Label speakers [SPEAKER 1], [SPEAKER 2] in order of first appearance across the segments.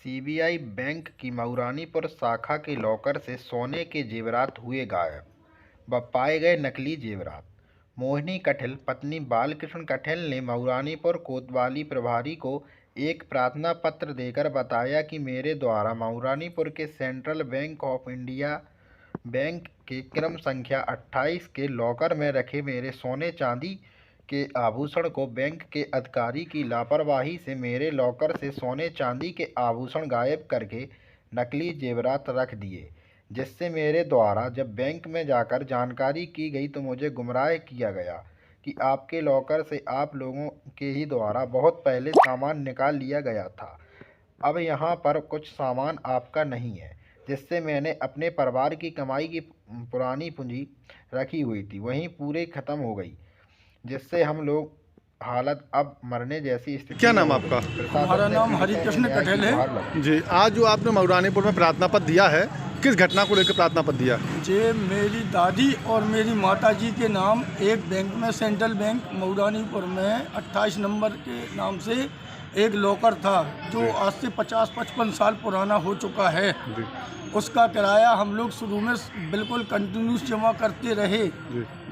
[SPEAKER 1] CBI bank की मऊरानीपुर शाखा के लॉकर से सोने के जेवरात हुए गायब व पाए गए नकली जेवरात। मोहिनी कठिल पत्नी बालकृष्ण कठिल ने मऊरानीपुर कोतवाली प्रभारी को एक प्रार्थना पत्र देकर बताया कि मेरे द्वारा मऊरानीपुर के central bank of India bank के क्रम संख्या 28 के लॉकर में रखे मेरे सोने चांदी के आभूषण को बैंक के अधिकारी की लापरवाही से मेरे लॉकर से सोने चांदी के आभूषण गायब करके नकली जेवरात रख दिए, जिससे मेरे द्वारा जब बैंक में जाकर जानकारी की गई तो मुझे गुमराह किया गया कि आपके लॉकर से आप लोगों के ही द्वारा बहुत पहले सामान निकाल लिया गया था। अब यहाँ पर कुछ सामान आपका नहीं है, जिससे मैंने अपने परिवार की कमाई की पुरानी पूंजी रखी हुई थी वहीं पूरी ख़त्म हो गई, जिससे हम लोग हालत अब मरने जैसी स्थिति।
[SPEAKER 2] क्या नाम आपका?
[SPEAKER 3] हमारा नाम हरिकृष्ण कठिल है
[SPEAKER 2] जी। आज जो आपने मऊरानीपुर में प्रार्थना पत्र दिया है, किस घटना को लेकर प्रार्थना पत्र दिया?
[SPEAKER 3] जी, मेरी दादी और मेरी माताजी के नाम एक बैंक में, सेंट्रल बैंक मऊरानीपुर में 28 नंबर के नाम से एक लॉकर था जो आज से 50-55 साल पुराना हो चुका है। उसका किराया हम लोग शुरू में बिल्कुल कंटिन्यूस जमा करते रहे,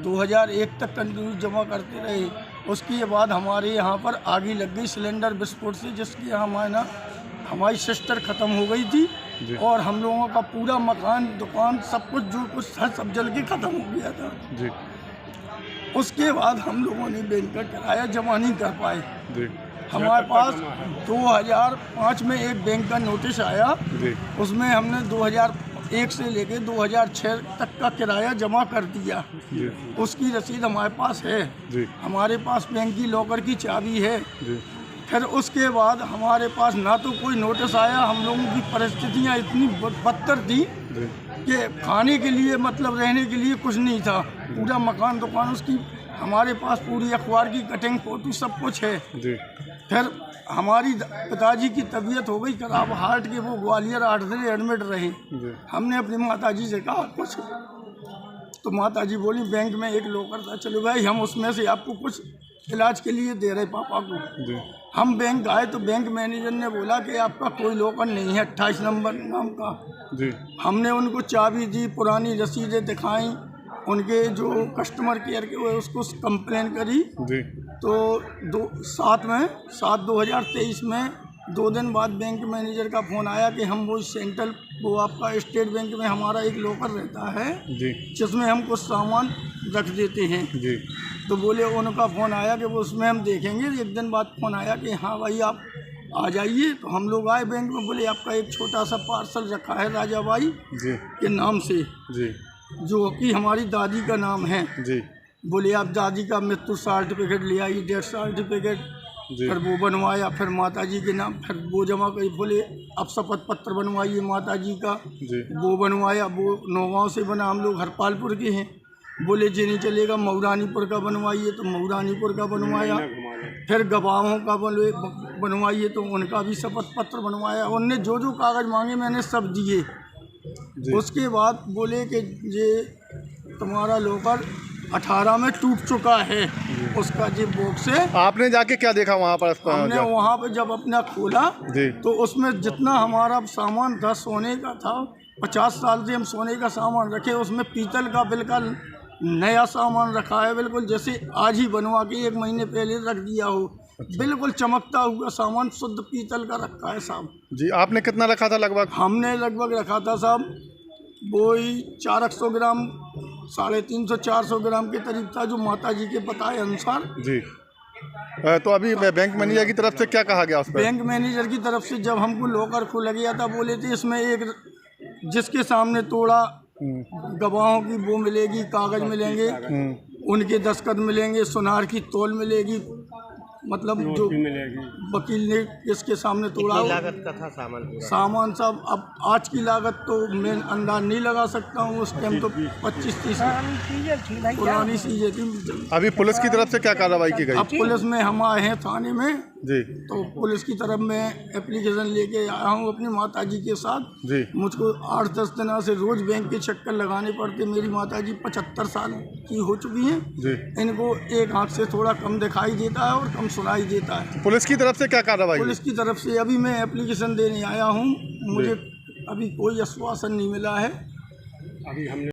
[SPEAKER 3] 2001 तक कंटिन्यूस जमा करते रहे। उसके बाद हमारे यहाँ पर आग लग गई सिलेंडर विस्फोट से, जिसकी हमारी सिस्टर ख़त्म हो गई थी और हम लोगों का पूरा मकान, दुकान, सब कुछ जो कुछ था सब जल के ख़त्म हो गया था जी। उसके बाद हम लोगों ने बैंक का किराया जमा नहीं कर पाए जी। हमारे पास 2005 में एक बैंक का नोटिस आया, उसमें हमने 2001 से लेके 2006 तक का किराया जमा कर दिया। उसकी रसीद हमारे पास है, हमारे पास बैंक की लॉकर की चाबी है। फिर उसके बाद हमारे पास ना तो कोई नोटिस आया, हम लोगों की परिस्थितियाँ इतनी बदतर थी कि खाने के लिए मतलब रहने के लिए कुछ नहीं था। पूरा मकान दुकान उसकी हमारे पास पूरी अखबार की कटिंग फोटो सब कुछ है। फिर हमारी पिताजी की तबीयत हो गई खराब, हार्ट के, वो ग्वालियर 8 दिन एडमिट रहे। हमने अपनी माताजी से कहा कुछ, तो माताजी बोली बैंक में एक लॉकर था, चलो भाई हम उसमें से आपको कुछ इलाज के लिए दे रहे पापा को। हम बैंक आए तो बैंक मैनेजर ने बोला कि आपका कोई लॉकर नहीं है 28 नंबर नाम का। हमने उनको चाबी दी, पुरानी रसीदें दिखाई, उनके जो कस्टमर केयर के हुए उसको कंप्लेन करी। तो 7/2023 में 2 दिन बाद बैंक मैनेजर का फ़ोन आया कि हम वो आपका स्टेट बैंक में हमारा एक लॉकर रहता है जिसमें हम कुछ सामान रख देते हैं। तो बोले, उनका फ़ोन आया कि वो उसमें हम देखेंगे। 1 दिन बाद फ़ोन आया कि हाँ भाई आप आ जाइए। तो हम लोग आए बैंक में, बोले आपका एक छोटा सा पार्सल रखा है राजाबाई के नाम से, जो कि हमारी दादी का नाम है। बोले आप दादी का मृत्यु सर्टिफिकेट ले आइए, डेथ सर्टिफिकेट। फिर वो बनवाया, फिर माताजी के नाम, फिर वो जमा करी। बोले अब शपथ पत्र बनवाइए माताजी का, वो बनवाया। वो नौगांव से बना, हम लोग हरपालपुर के हैं। बोले जी नहीं चलेगा, मऊरानीपुर का बनवाइए, तो मऊरानीपुर का बनवाया। फिर गवाहों का बनवाइए, तो उनका भी शपथ पत्र बनवाया। उनने जो जो कागज़ मांगे मैंने सब दिए। उसके बाद बोले कि ये तुम्हारा लॉकर 18 में टूट चुका है, उसका जी बॉक्स है।
[SPEAKER 2] आपने जाके क्या देखा वहाँ पर?
[SPEAKER 3] हमने वहाँ पे जब अपना खोला तो उसमें जितना हमारा सामान था सोने का था, 50 साल से हम सोने का सामान रखे, उसमें पीतल का बिल्कुल नया सामान रखा है, बिल्कुल जैसे आज ही बनवा के 1 महीने पहले रख दिया हो। बिल्कुल चमकता हुआ सामान शुद्ध पीतल का रखा है साहब
[SPEAKER 2] जी। आपने कितना रखा था लगभग? हमने
[SPEAKER 3] लगभग रखा था साहब वही 400 ग्राम, 350-400 ग्राम के करीब था, जो माताजी के बताए अनुसार जी।
[SPEAKER 2] तो अभी बैंक मैनेजर की तरफ से क्या कहा गया उस पर?
[SPEAKER 3] बैंक मैनेजर की तरफ से जब हमको लॉकर खोला गया था, बोले थे इसमें एक जिसके सामने तोड़ा गवाहों की वो मिलेगी, कागज मिलेंगे, उनके दस्तखत मिलेंगे, सुनार की तौल मिलेगी, मतलब जो वकील ने इसके सामने तोड़ा।
[SPEAKER 1] लागत का था
[SPEAKER 3] सामान सब, अब आज की लागत तो मैं अंदाज नहीं लगा सकता हूँ, उस टाइम तो 25-30 पुरानी चीजें थी।
[SPEAKER 2] अभी पुलिस की तरफ से क्या कार्रवाई की गई?
[SPEAKER 3] अब पुलिस में हम आए हैं थाने में,
[SPEAKER 2] जी
[SPEAKER 3] तो पुलिस की तरफ मैं एप्लीकेशन लेके आया हूँ अपनी माताजी के साथ।
[SPEAKER 2] जी
[SPEAKER 3] मुझको 8-10 दिन से रोज बैंक के चक्कर लगाने पड़ते। मेरी माताजी 75 साल की हो चुकी हैं।
[SPEAKER 2] जी।
[SPEAKER 3] इनको एक आँख से थोड़ा कम दिखाई देता है और कम सुनाई देता है।
[SPEAKER 2] पुलिस की तरफ से क्या कार्रवाई हुई?
[SPEAKER 3] पुलिस की तरफ से अभी मैं एप्लीकेशन देने आया हूँ, मुझे अभी कोई आश्वासन नहीं मिला है।